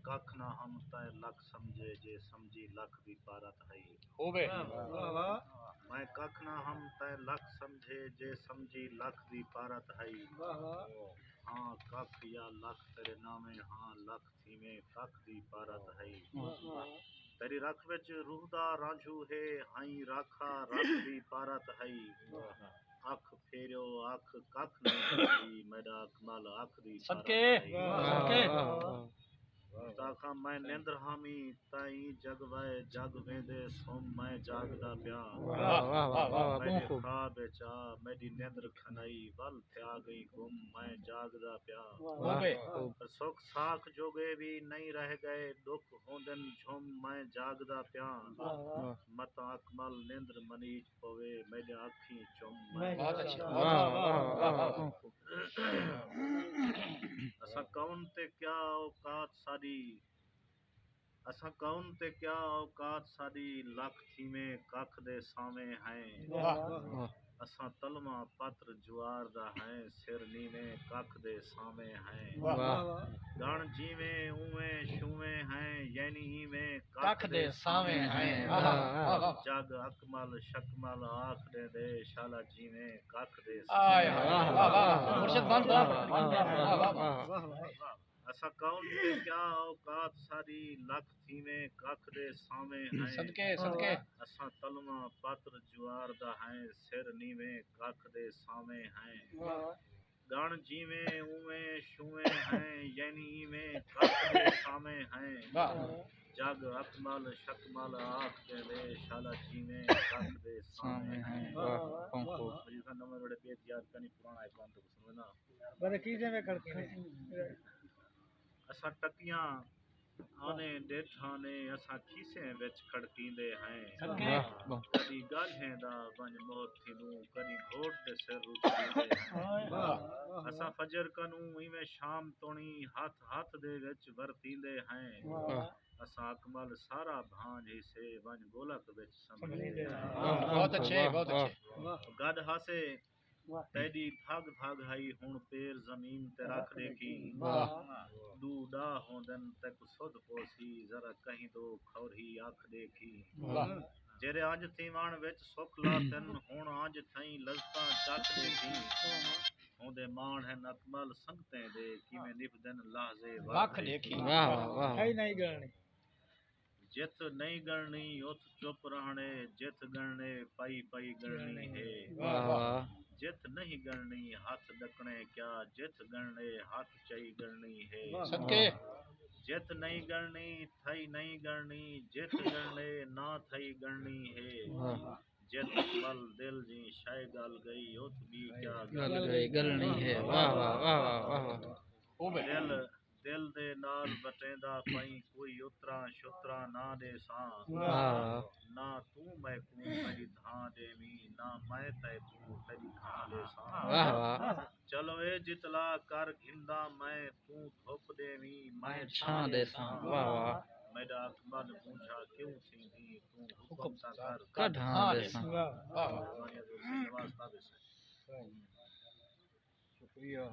कख ना हम तय लख समझे जे समझी लख दी पारत है। होवे वाह वाह मैं कख ना हम तय लख समझे जे समझी लख दी पारत है। वाह वाह हाँ कख या लख तेरे नामे हाँ लख थी में कख दी पारत है। वाह तेरी रख विच रूह दा रांझू है हाई राखा रख दी पारत है। अख फेरियो अख कख नहीं करदी मेरा कमाल अख दी सदके पारत है। सदके ताका मैं निंद्र हामी ताई जग वै जग वेंदे सोम मैं जागदा प्या। मेरे ख्वाब चा मेरी निंद्र खनाई वल थया गई गुम मैं जागदा प्या। होवे सुख साख जोगे भी नहीं रह गए दुख होंदन झुम मैं जागदा प्या। मत अकमल निंद्र मनीज पवे मेरे अखी चुम मैं बहुत अच्छी असा कौन ते क्या औकात साडी असा कौन ते क्या औकात साडी लख थी में कख दे सामे हैं। असा तलमा पत्र जुआर दा है सिर नीवे कख दे सामे हैं। गण जीवे उवे छुवे हैं यानी इवे कख दे सावे हैं जग अकमल शकमल आख दे शाला जीवे कख दे आय सामे वाह वाह मुर्शिद बंद वाह असा कौन ते क्या औकात सारी लख थी में कख दे सामे हैं। सदके सदके असा तलमा पत्र जुआर दा है सिर नीवे कख दे सामे हैं। गण जीवे उवे छुवे हैं यानी इवे कख दे सामे हैं। जग अकमल शकमल आख दे शाला जीवे कख दे सामे हैं। जिसका नंबर बड़े पेज याद करनी पुराना है कौन तो सुनो ना बड़े कीजे में करके असा टकियां आने डेठा ने असा खीसे विच खड़कींदे हैं। कदी गाल्हें दा वंज मौत थिनू कदी घोट दे सिर रुचदींदे हैं। असा फजर कनू इवें शाम तोणी हथ हथ दे विच वरतींदे हैं। असा अकमल सारा भांज हिसे वंज गोलक विच समझींदे हैं। बहुत अच्छे गद हासे तेरी भाग भाग हई हुण पैर जमीन ते रख देखी। दू डा होंदन तक सुध पोसी जरा कहीं दो खौरी अख देखी। जेरे अज थीवान विच सुख लातन हुण अज थई लज़ता चख देखी। होंदे मान है अकमल संगते दे किवें निभदन लहज़े वख देखी। है नहीं गलनी जित नहीं गणनी उत चुप रहने जित गणने पाई पाई गणनी है। जित नहीं गणनी हाथ डकने क्या जित गणने हाथ चई गणनी है। सदके जित नहीं गणनी थई नहीं गणनी जित गणने ना थई गणनी है। जित मल दिल जी शाय गल गई उत भी क्या गल गलनी है। होवे दिल दिल दे नाल बटेंदा पई कोई उतरा शुतरा ना दे सा। ना तू मैं कू मेरी धां देवी ना मैं तै कू तेरी खां दे सा। चलो ए जितला कर घिंदा मैं तू धुप देवी मैं छां दे सा। मेरा अकमल पूछा क्यों थींदी तू हुक्म ता कर शुक्रिया